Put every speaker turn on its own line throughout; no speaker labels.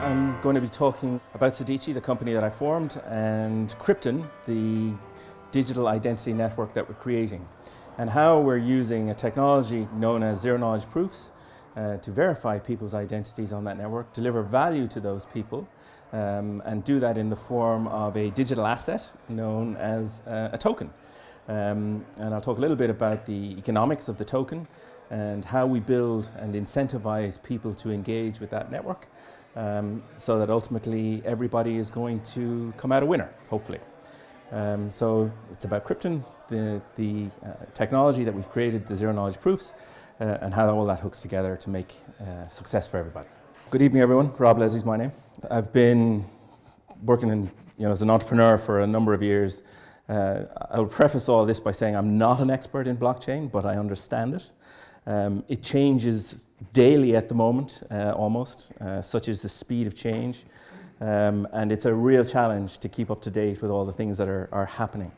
I'm going to be talking about Sodici, the company that I formed, and Krypton, the digital identity network that we're creating, and how we're using a technology known as zero-knowledge proofs to verify people's identities on that network, deliver value to those people, and do that in the form of a digital asset known as a token. And I'll talk a little bit about the economics of the token and how we build and incentivize people to engage with that network, so that ultimately everybody is going to come out a winner, hopefully. So it's about Krypton, the technology that we've created, the zero-knowledge proofs, and how all that hooks together to make success for everybody. Good evening, everyone. Rob Leslie's my name. I've been working as an entrepreneur for a number of years. I'll preface all this by saying I'm not an expert in blockchain, but I understand it. It changes daily at the moment, almost, such is the speed of change. And it's a real challenge to keep up to date with all the things that are happening.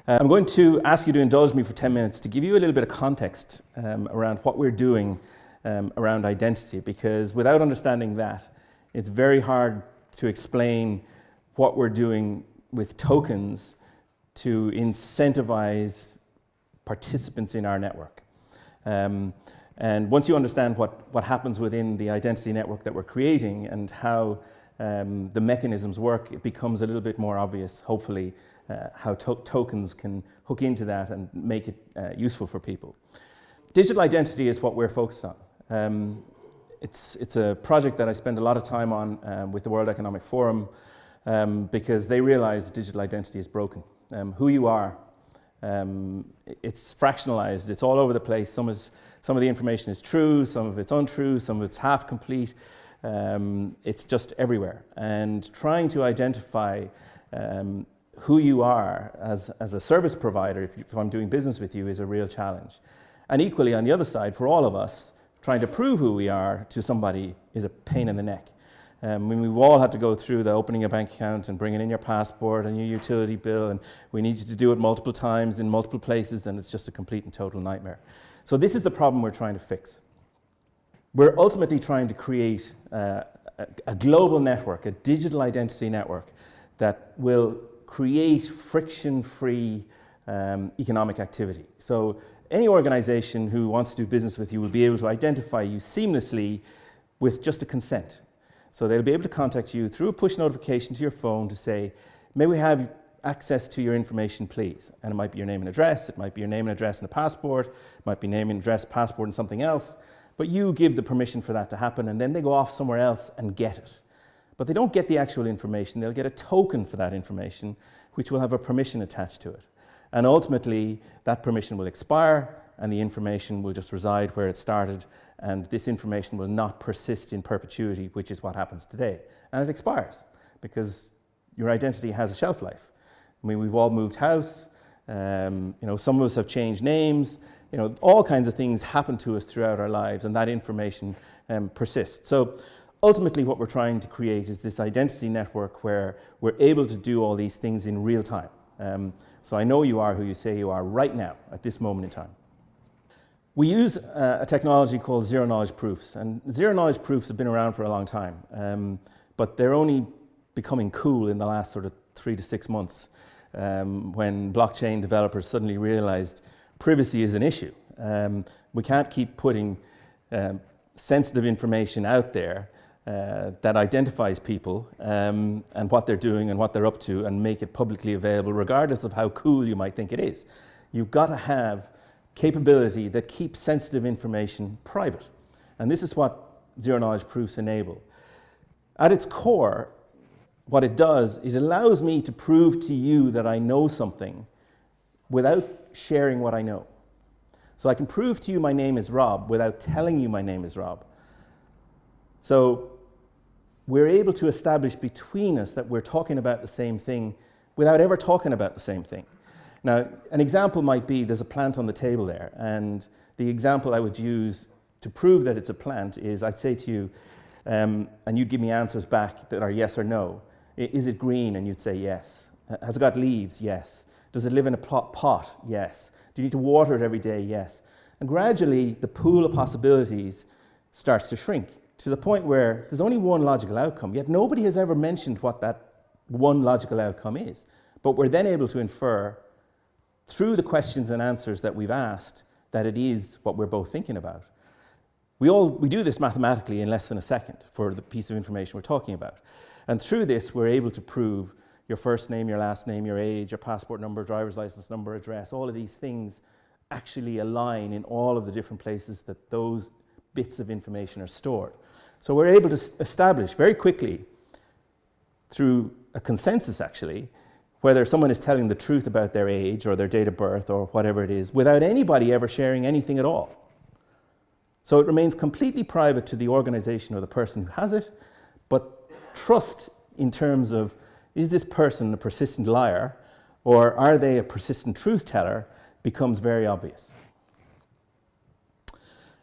I'm going to ask you to indulge me for 10 minutes to give you a little bit of context around what we're doing around identity, because without understanding that, it's very hard to explain what we're doing with tokens to incentivize participants in our network. And once you understand what happens within the identity network that we're creating and how the mechanisms work, it becomes a little bit more obvious, hopefully, how tokens can hook into that and make it useful for people. Digital identity is what we're focused on. It's a project that I spend a lot of time on with the World Economic Forum because they realize digital identity is broken. Who you are, it's fractionalized, it's all over the place. Some of the information is true, some of it's untrue, some of it's half complete. It's just everywhere. And trying to identify who you are as a service provider, if I'm doing business with you, is a real challenge. And equally, on the other side, for all of us, trying to prove who we are to somebody is a pain in the neck. We've all had to go through the opening a bank account and bringing in your passport and your utility bill, and we need you to do it multiple times in multiple places, and it's just a complete and total nightmare. So this is the problem we're trying to fix. We're ultimately trying to create a global network, a digital identity network that will create friction-free economic activity. So any organization who wants to do business with you will be able to identify you seamlessly with just a consent. So they'll be able to contact you through a push notification to your phone to say, may we have access to your information, please? And it might be your name and address, it might be your name and address in a passport, it might be name and address, passport and something else, but you give the permission for that to happen, and then they go off somewhere else and get it. But they don't get the actual information, they'll get a token for that information, which will have a permission attached to it. And ultimately, that permission will expire, and the information will just reside where it started, and this information will not persist in perpetuity, which is what happens today. And it expires, because your identity has a shelf life. I mean, we've all moved house, some of us have changed names, all kinds of things happen to us throughout our lives, and that information persists. So ultimately what we're trying to create is this identity network where we're able to do all these things in real time. So I know you are who you say you are right now, at this moment in time. We use a technology called zero-knowledge proofs, and zero-knowledge proofs have been around for a long time, but they're only becoming cool in the last sort of 3 to 6 months, when blockchain developers suddenly realized privacy is an issue. We can't keep putting sensitive information out there that identifies people and what they're doing and what they're up to and make it publicly available, regardless of how cool you might think it is. You've got to have capability that keeps sensitive information private. And this is what zero-knowledge proofs enable. At its core, what it does, it allows me to prove to you that I know something without sharing what I know. So I can prove to you my name is Rob without telling you my name is Rob. So we're able to establish between us that we're talking about the same thing without ever talking about the same thing. Now, an example might be there's a plant on the table there, and the example I would use to prove that it's a plant is I'd say to you, and you'd give me answers back that are yes or no. Is it green? And you'd say yes. Has it got leaves? Yes. Does it live in a pot? Yes. Do you need to water it every day? Yes. And gradually, the pool of possibilities starts to shrink to the point where there's only one logical outcome, yet nobody has ever mentioned what that one logical outcome is. But we're then able to infer through the questions and answers that we've asked that it is what we're both thinking about. We do this mathematically in less than a second for the piece of information we're talking about. And through this, we're able to prove your first name, your last name, your age, your passport number, driver's license number, address, all of these things actually align in all of the different places that those bits of information are stored. So we're able to establish very quickly, through a consensus actually, whether someone is telling the truth about their age or their date of birth or whatever it is, without anybody ever sharing anything at all. So it remains completely private to the organization or the person who has it, but trust in terms of, is this person a persistent liar or are they a persistent truth teller, becomes very obvious.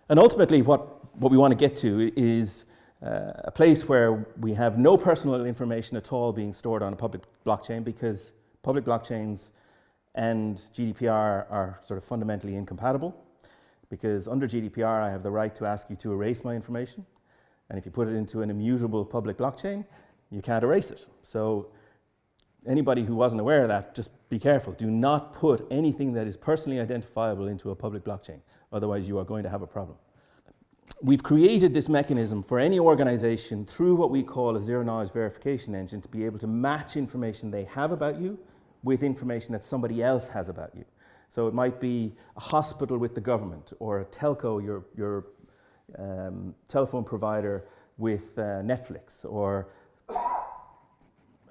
And ultimately what we want to get to is a place where we have no personal information at all being stored on a public blockchain, because public blockchains and GDPR are sort of fundamentally incompatible. Because under GDPR, I have the right to ask you to erase my information. And if you put it into an immutable public blockchain, you can't erase it. So anybody who wasn't aware of that, just be careful. Do not put anything that is personally identifiable into a public blockchain. Otherwise, you are going to have a problem. We've created this mechanism for any organization through what we call a zero-knowledge verification engine to be able to match information they have about you with information that somebody else has about you. So it might be a hospital with the government, or a telco, your telephone provider with Netflix, or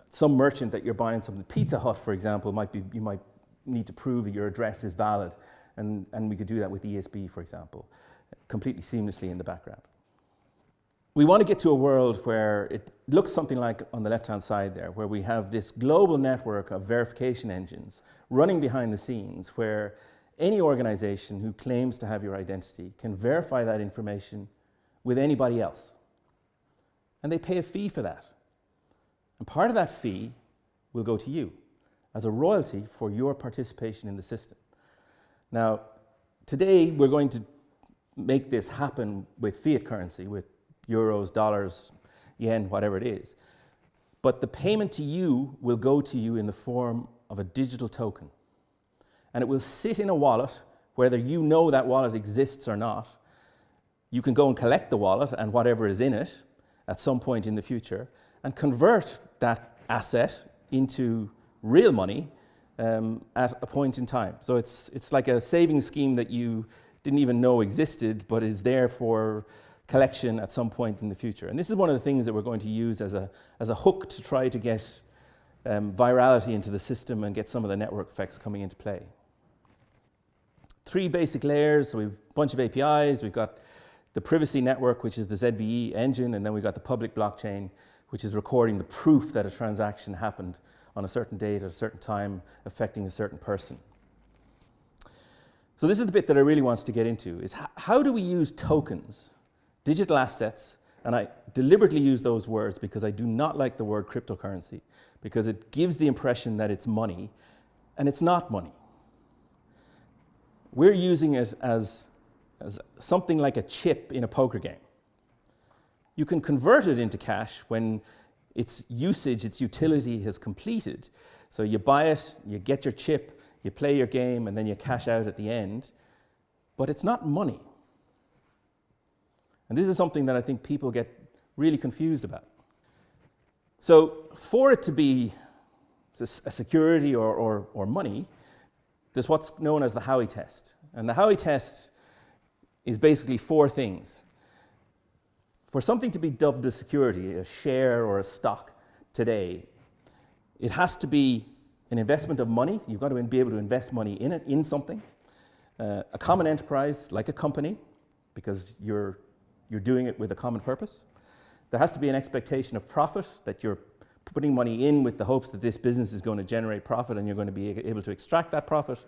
some merchant that you're buying something. Pizza Hut, for example, you might need to prove that your address is valid, and we could do that with ESB, for example, completely seamlessly in the background. We want to get to a world where it looks something like on the left-hand side there, where we have this global network of verification engines running behind the scenes, where any organization who claims to have your identity can verify that information with anybody else. And they pay a fee for that. And part of that fee will go to you as a royalty for your participation in the system. Now, today we're going to make this happen with fiat currency, with euros, dollars, yen, whatever it is. But the payment to you will go to you in the form of a digital token. And it will sit in a wallet, whether you know that wallet exists or not. You can go and collect the wallet and whatever is in it at some point in the future and convert that asset into real money at a point in time. So it's like a savings scheme that you didn't even know existed, but is there for collection at some point in the future. And this is one of the things that we're going to use as a hook to try to get virality into the system and get some of the network effects coming into play. 3 basic layers. So we've a bunch of APIs. We've got the privacy network, which is the ZVE engine, and then we've got the public blockchain, which is recording the proof that a transaction happened on a certain date at a certain time, affecting a certain person. So this is the bit that I really want to get into, is how do we use tokens, digital assets, and I deliberately use those words because I do not like the word cryptocurrency, because it gives the impression that it's money, and it's not money. We're using it as something like a chip in a poker game. You can convert it into cash when its usage, its utility has completed. So you buy it, you get your chip, you play your game, and then you cash out at the end. But it's not money. And this is something that I think people get really confused about. So for it to be a security or money, there's what's known as the Howey test. And the Howey test is basically 4 things. For something to be dubbed a security, a share or a stock today, it has to be an investment of money. You've got to be able to invest money in it, in something. A common enterprise, like a company, because you're doing it with a common purpose. There has to be an expectation of profit, that you're putting money in with the hopes that this business is going to generate profit and you're going to be able to extract that profit.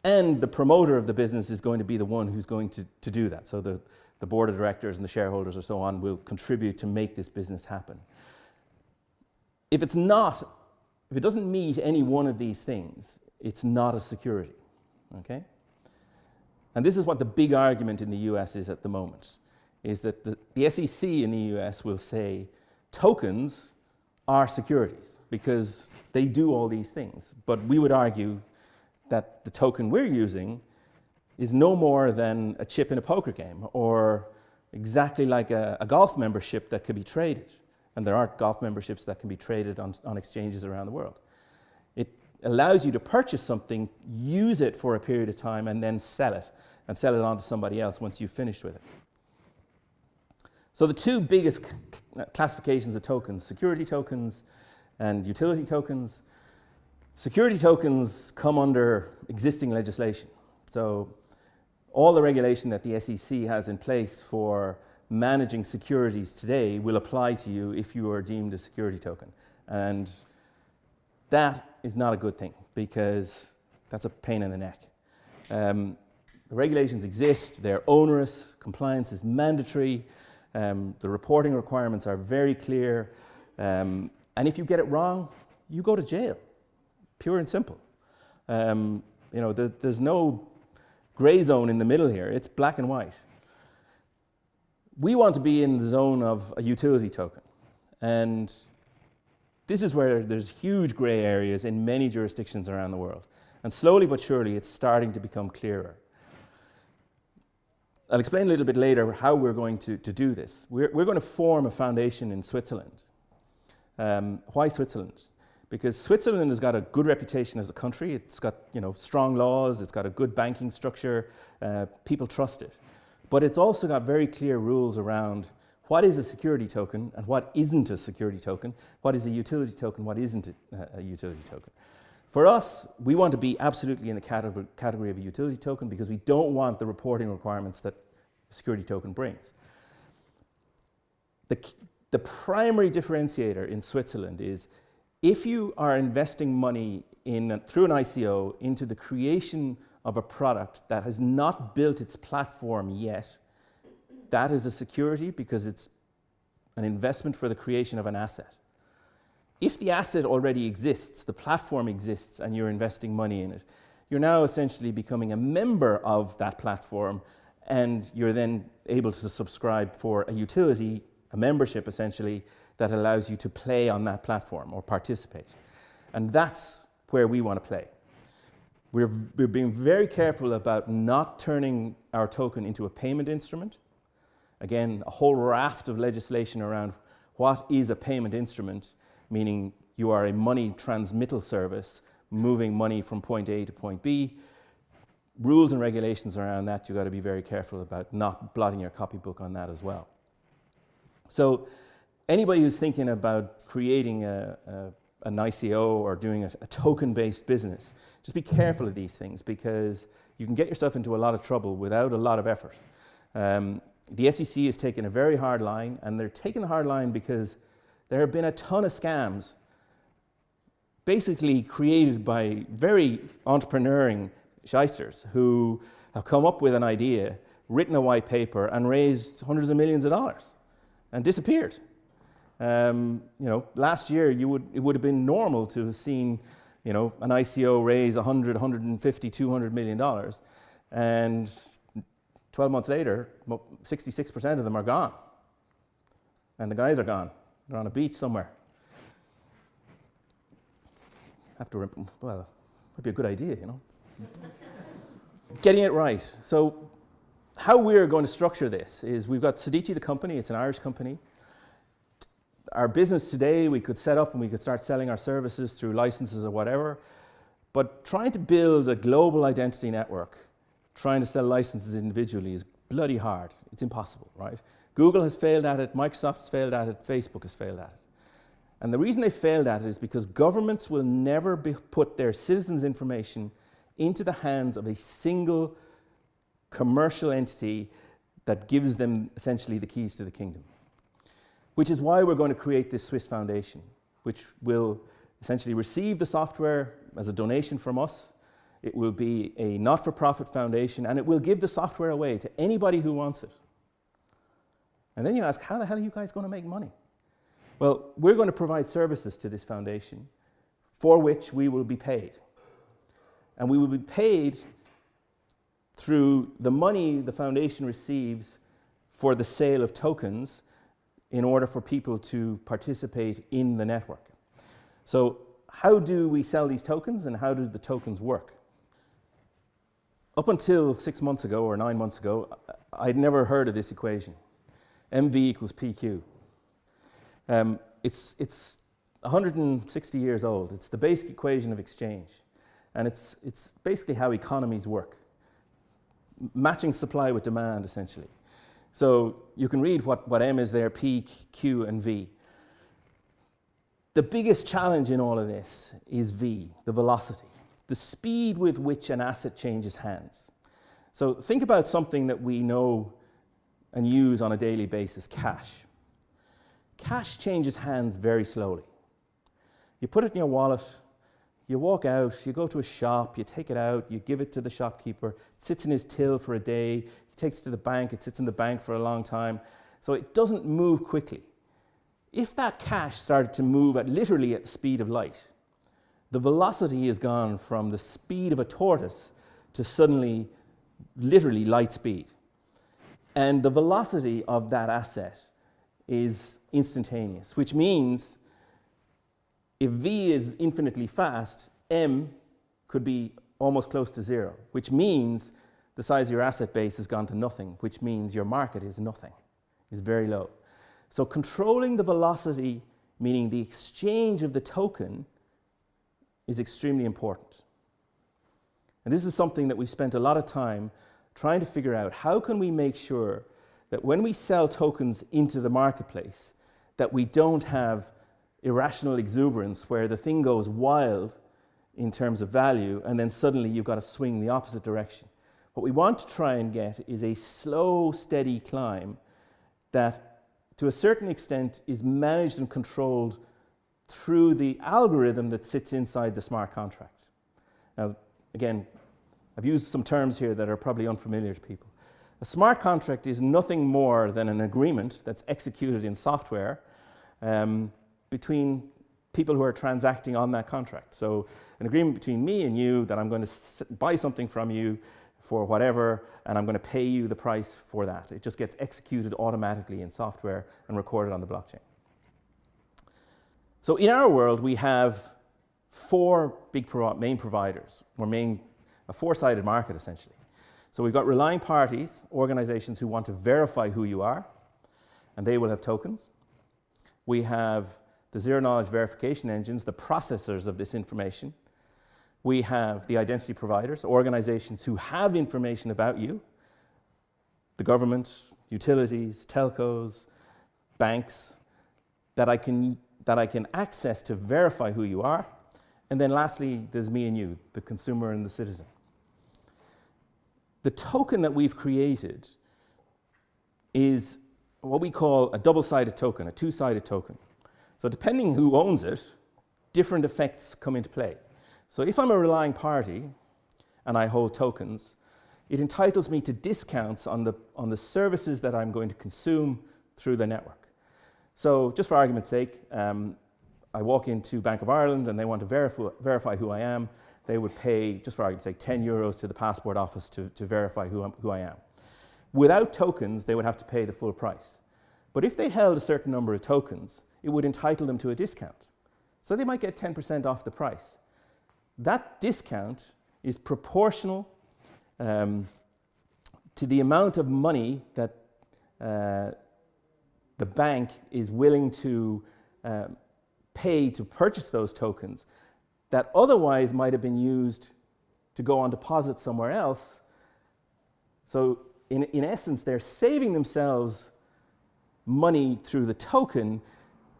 And the promoter of the business is going to be the one who's going to do that. So the board of directors and the shareholders or so on will contribute to make this business happen. If it doesn't meet any one of these things, it's not a security, okay? And this is what the big argument in the US is at the moment, is that the SEC in the US will say tokens are securities because they do all these things. But we would argue that the token we're using is no more than a chip in a poker game, or exactly like a golf membership that can be traded. And there are golf memberships that can be traded on exchanges around the world. It allows you to purchase something, use it for a period of time, and then sell it on to somebody else once you've finished with it. So the two biggest classifications of tokens, security tokens and utility tokens. Security tokens come under existing legislation. So all the regulation that the SEC has in place for managing securities today will apply to you if you are deemed a security token. And that is not a good thing, because that's a pain in the neck. The regulations exist, they're onerous, compliance is mandatory, the reporting requirements are very clear, and if you get it wrong, you go to jail, pure and simple. There's no gray zone in the middle here, it's black and white. We want to be in the zone of a utility token, and this is where there's huge gray areas in many jurisdictions around the world, and slowly but surely it's starting to become clearer. I'll explain a little bit later how we're going to do this. We're going to form a foundation in Switzerland. Why Switzerland? Because Switzerland has got a good reputation as a country. It's got strong laws, it's got a good banking structure, people trust it. But it's also got very clear rules around what is a security token and what isn't a security token, what is a utility token, what isn't a utility token. For us, we want to be absolutely in the category of a utility token because we don't want the reporting requirements that a security token brings. The primary differentiator in Switzerland is if you are investing money through an ICO into the creation of a product that has not built its platform yet, that is a security because it's an investment for the creation of an asset. If the asset already exists, the platform exists, and you're investing money in it, you're now essentially becoming a member of that platform, and you're then able to subscribe for a utility, a membership essentially, that allows you to play on that platform or participate. And that's where we want to play. We're being very careful about not turning our token into a payment instrument. Again, a whole raft of legislation around what is a payment instrument, meaning you are a money transmittal service, moving money from point A to point B. Rules and regulations around that, you've got to be very careful about not blotting your copybook on that as well. So anybody who's thinking about creating an ICO or doing a token-based business, just be careful of these things because you can get yourself into a lot of trouble without a lot of effort. The SEC has taken a very hard line, and they're taking a hard line because there have been a ton of scams basically created by very entrepreneuring shysters who have come up with an idea, written a white paper, and raised hundreds of millions of dollars and disappeared. Last year it would have been normal to have seen an ICO raise 100, 150, $200 million, and 12 months later, 66% of them are gone. And the guys are gone. They're on a beach somewhere. Might be a good idea, Getting it right. So how we're going to structure this is we've got Sodici, the company. It's an Irish company. Our business today, we could set up and we could start selling our services through licenses or whatever. But trying to build a global identity network, trying to sell licenses individually is bloody hard. It's impossible, right? Google has failed at it, Microsoft has failed at it, Facebook has failed at it. And the reason they failed at it is because governments will never put their citizens' information into the hands of a single commercial entity that gives them essentially the keys to the kingdom. Which is why we're going to create this Swiss Foundation, which will essentially receive the software as a donation from us. It will be a not-for-profit foundation, and it will give the software away to anybody who wants it. And then you ask, how the hell are you guys going to make money? Well, we're going to provide services to this foundation for which we will be paid. And we will be paid through the money the foundation receives for the sale of tokens in order for people to participate in the network. So how do we sell these tokens and how do the tokens work? Up until 6 months ago or 9 months ago, I'd never heard of this equation. MV equals PQ. It's 160 years old. It's the basic equation of exchange. And it's basically how economies work. Matching supply with demand, essentially. So you can read what M is there, P, Q, and V. The biggest challenge in all of this is V, the velocity, the speed with which an asset changes hands. So think about something that we know and use on a daily basis, cash. Cash changes hands very slowly. You put it in your wallet, you walk out, you go to a shop, you take it out, you give it to the shopkeeper, it sits in his till for a day, he takes it to the bank, it sits in the bank for a long time. So it doesn't move quickly. If that cash started to move literally at the speed of light, the velocity has gone from the speed of a tortoise to suddenly, literally light speed. And the velocity of that asset is instantaneous, which means if V is infinitely fast, M could be almost close to zero, which means the size of your asset base has gone to nothing, which means your market is nothing, is very low. So controlling the velocity, meaning the exchange of the token, is extremely important. And this is something that we've spent a lot of time trying to figure out. How can we make sure that when we sell tokens into the marketplace, that we don't have irrational exuberance where the thing goes wild in terms of value and then suddenly you've got to swing the opposite direction. What we want to try and get is a slow, steady climb that to a certain extent is managed and controlled through the algorithm that sits inside the smart contract. Now, again, I've used some terms here that are probably unfamiliar to people. A smart contract is nothing more than an agreement that's executed in software between people who are transacting on that contract. So an agreement between me and you that I'm going to buy something from you for whatever, and I'm going to pay you the price for that. It just gets executed automatically in software and recorded on the blockchain. So in our world, we have four big main providers, a four-sided market essentially. So we've got relying parties, organizations who want to verify who you are, and they will have tokens. We have the zero-knowledge verification engines, the processors of this information. We have the identity providers, organizations who have information about you, the government, utilities, telcos, banks, that I can access to verify who you are. And then lastly, there's me and you, the consumer and the citizen. The token that we've created is what we call a double-sided token, a two-sided token. So depending who owns it, different effects come into play. So if I'm a relying party and I hold tokens, it entitles me to discounts on the services that I'm going to consume through the network. So just for argument's sake, I walk into Bank of Ireland and they want to verify who I am. They would pay, just for argument's sake, 10 euros to the passport office to verify who I am. Without tokens, they would have to pay the full price. But if they held a certain number of tokens, it would entitle them to a discount. So they might get 10% off the price. That discount is proportional to the amount of money that the bank is willing to pay to purchase those tokens that otherwise might have been used to go on deposit somewhere else. So in essence, they're saving themselves money through the token,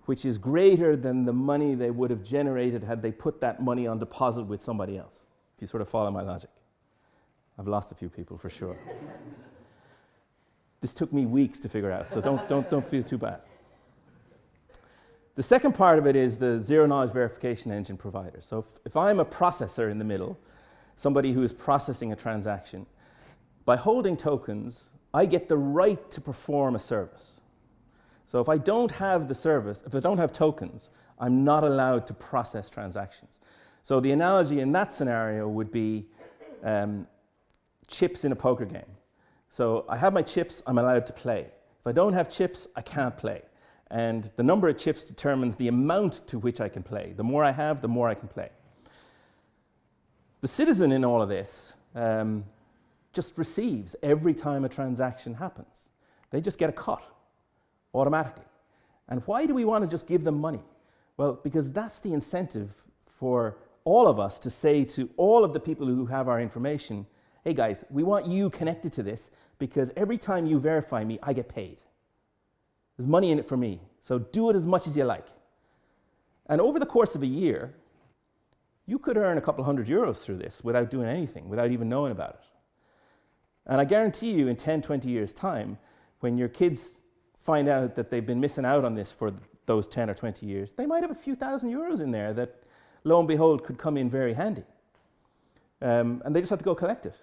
which is greater than the money they would have generated had they put that money on deposit with somebody else, if you sort of follow my logic. I've lost a few people for sure. This took me weeks to figure out, so don't feel too bad. The second part of it is the zero-knowledge verification engine provider. So if I'm a processor in the middle, somebody who is processing a transaction, by holding tokens, I get the right to perform a service. So if I don't have the service, if I don't have tokens, I'm not allowed to process transactions. So the analogy in that scenario would be chips in a poker game. So I have my chips, I'm allowed to play. If I don't have chips, I can't play. And the number of chips determines the amount to which I can play. The more I have, the more I can play. The citizen in all of this just receives every time a transaction happens. They just get a cut automatically. And why do we want to just give them money? Well, because that's the incentive for all of us to say to all of the people who have our information, hey guys, we want you connected to this because every time you verify me, I get paid. There's money in it for me, so do it as much as you like. And over the course of a year, you could earn a couple €100 through this without doing anything, without even knowing about it. And I guarantee you in 10, 20 years' time, when your kids find out that they've been missing out on this for those 10 or 20 years, they might have a few €1,000s in there that, lo and behold, could come in very handy. And they just have to go collect it.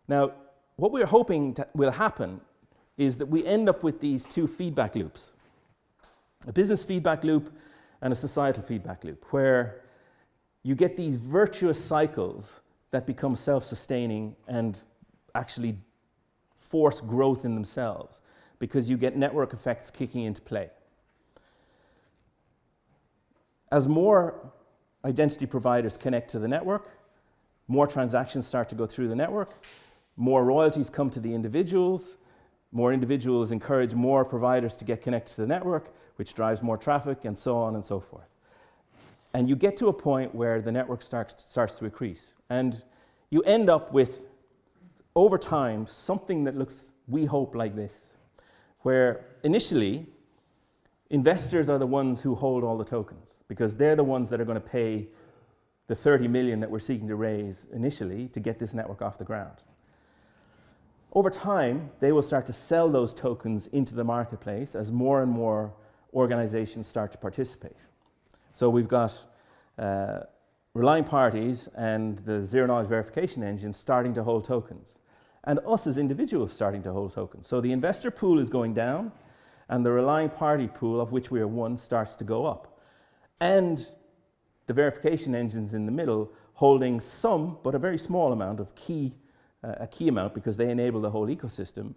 Now, what we're hoping will happen is that we end up with these two feedback loops. A business feedback loop and a societal feedback loop, where you get these virtuous cycles that become self-sustaining and actually force growth in themselves because you get network effects kicking into play. As more identity providers connect to the network, more transactions start to go through the network, more royalties come to the individuals, more individuals encourage more providers to get connected to the network, which drives more traffic, and so on and so forth. And you get to a point where the network starts to increase. And you end up with, over time, something that looks, we hope, like this, where initially, investors are the ones who hold all the tokens, because they're the ones that are going to pay the 30 million that we're seeking to raise initially to get this network off the ground. Over time, they will start to sell those tokens into the marketplace as more and more organizations start to participate. So we've got relying parties and the zero-knowledge verification engine starting to hold tokens, and us as individuals starting to hold tokens. So the investor pool is going down, and the relying party pool, of which we are one, starts to go up. And the verification engines in the middle holding some, but a very small amount of a key amount, because they enable the whole ecosystem,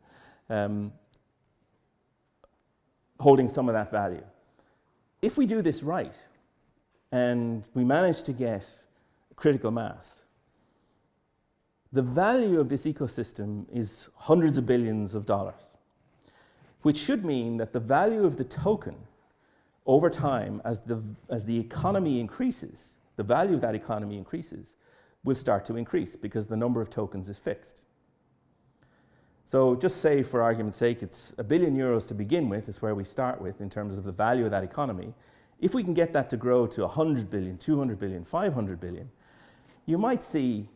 holding some of that value. If we do this right, and we manage to get critical mass, the value of this ecosystem is hundreds of billions of dollars, which should mean that the value of the token over time, as the economy increases, the value of that economy increases, will start to increase because the number of tokens is fixed. So just say, for argument's sake, it's €1 billion to begin with, is where we start with in terms of the value of that economy. If we can get that to grow to 100 billion, 200 billion, 500 billion, you might see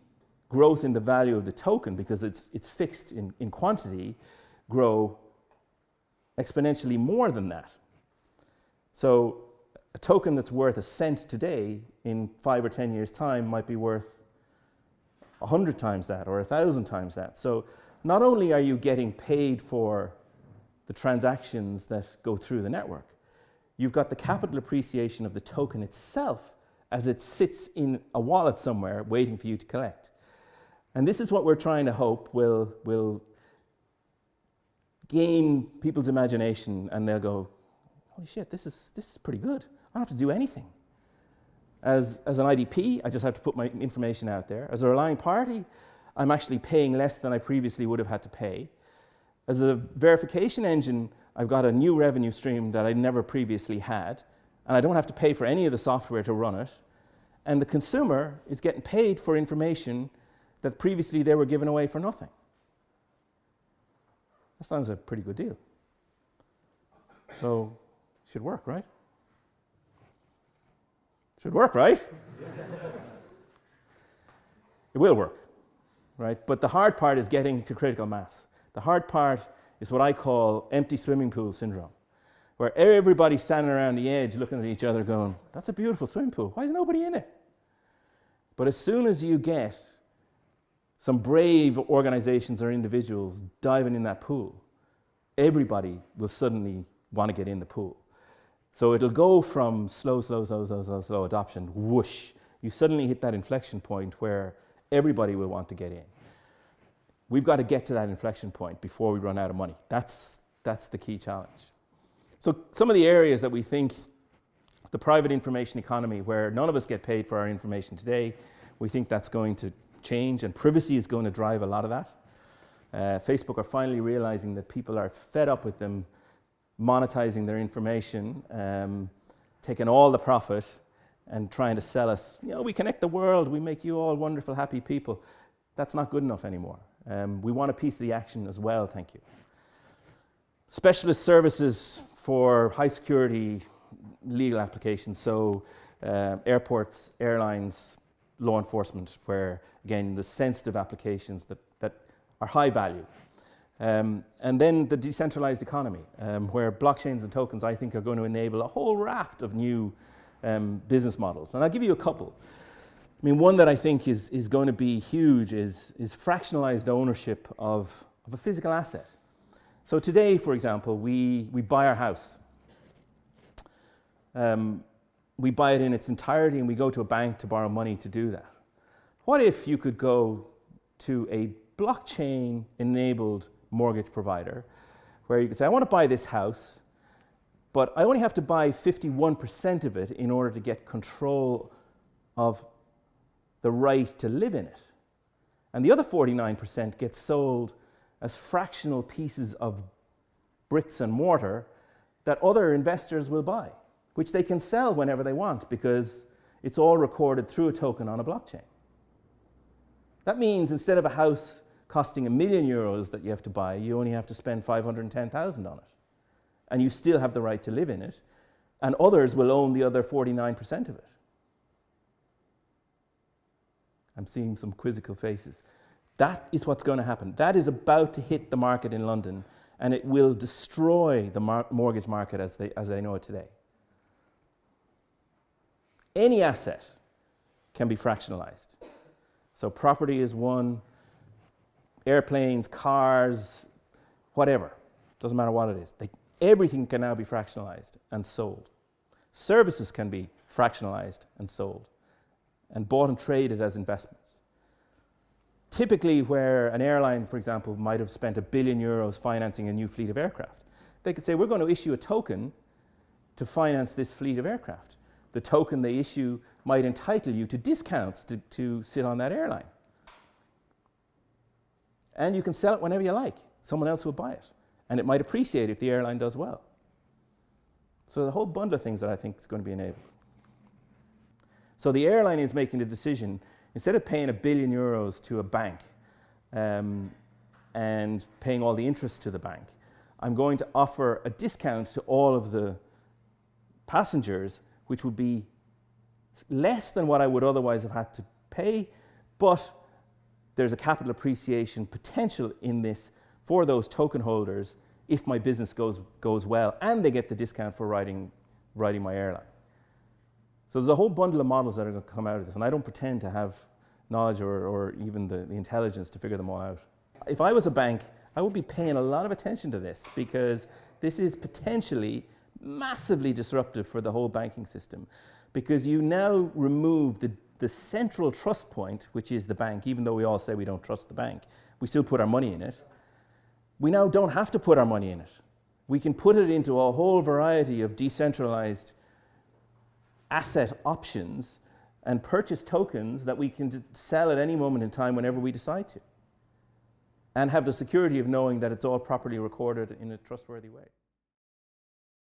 growth in the value of the token, because it's fixed in quantity, grow exponentially more than that. So a token that's worth a cent today, in 5 or 10 years' time, might be worth 100 times that or 1,000 times that. So not only are you getting paid for the transactions that go through the network, you've got the capital appreciation of the token itself as it sits in a wallet somewhere waiting for you to collect. And this is what we're trying to hope will gain people's imagination, and they'll go, holy shit, this is pretty good. I don't have to do anything. As an IDP, I just have to put my information out there. As a relying party, I'm actually paying less than I previously would have had to pay. As a verification engine, I've got a new revenue stream that I never previously had, and I don't have to pay for any of the software to run it. And the consumer is getting paid for information that previously they were giving away for nothing. That sounds a pretty good deal. So, should work, right? Should work, right? It will work, right? But the hard part is getting to critical mass. The hard part is what I call empty swimming pool syndrome, where everybody's standing around the edge looking at each other going, that's a beautiful swimming pool. Why is nobody in it? But as soon as you get some brave organizations or individuals diving in that pool, everybody will suddenly want to get in the pool. So it'll go from slow adoption, whoosh. You suddenly hit that inflection point where everybody will want to get in. We've got to get to that inflection point before we run out of money. That's That's the key challenge. So some of the areas that we think the private information economy, where none of us get paid for our information today, we think that's going to change, and privacy is going to drive a lot of that. Facebook are finally realizing that people are fed up with them monetizing their information, taking all the profit and trying to sell us, we connect the world, we make you all wonderful, happy people. That's not good enough anymore. We want a piece of the action as well, thank you. Specialist services for high security legal applications, so airports, airlines, law enforcement, where again the sensitive applications that are high value. And then the decentralized economy, where blockchains and tokens I think are going to enable a whole raft of new business models. And I'll give you a couple. I mean, one that I think is going to be huge is fractionalized ownership of a physical asset. So today, for example, we buy our house. We buy it in its entirety and we go to a bank to borrow money to do that. What if you could go to a blockchain-enabled mortgage provider where you could say, I want to buy this house, but I only have to buy 51% of it in order to get control of the right to live in it. And the other 49% gets sold as fractional pieces of bricks and mortar that other investors will buy, which they can sell whenever they want because it's all recorded through a token on a blockchain. That means instead of a house costing €1 million that you have to buy, you only have to spend 510,000 on it. And you still have the right to live in it, and others will own the other 49% of it. I'm seeing some quizzical faces. That is what's going to happen. That is about to hit the market in London, and it will destroy the mortgage market as they know it today. Any asset can be fractionalized. So property is one, airplanes, cars, whatever. Doesn't matter what it is. Everything can now be fractionalized and sold. Services can be fractionalized and sold and bought and traded as investments. Typically where an airline, for example, might have spent €1 billion financing a new fleet of aircraft, they could say, we're going to issue a token to finance this fleet of aircraft. The token they issue might entitle you to discounts to sit on that airline. And you can sell it whenever you like. Someone else will buy it. And it might appreciate if the airline does well. So the whole bundle of things that I think is going to be enabled. So the airline is making the decision, instead of paying €1 billion to a bank and paying all the interest to the bank, I'm going to offer a discount to all of the passengers, which would be less than what I would otherwise have had to pay, but there's a capital appreciation potential in this for those token holders if my business goes well, and they get the discount for riding my airline. So there's a whole bundle of models that are going to come out of this, and I don't pretend to have knowledge or even the intelligence to figure them all out. If I was a bank, I would be paying a lot of attention to this because this is potentially massively disruptive for the whole banking system, because you now remove the central trust point, which is the bank. Even though we all say we don't trust the bank, we still put our money in it. We now don't have to put our money in it. We can put it into a whole variety of decentralized asset options and purchase tokens that we can sell at any moment in time whenever we decide to, and have the security of knowing that it's all properly recorded in a trustworthy way.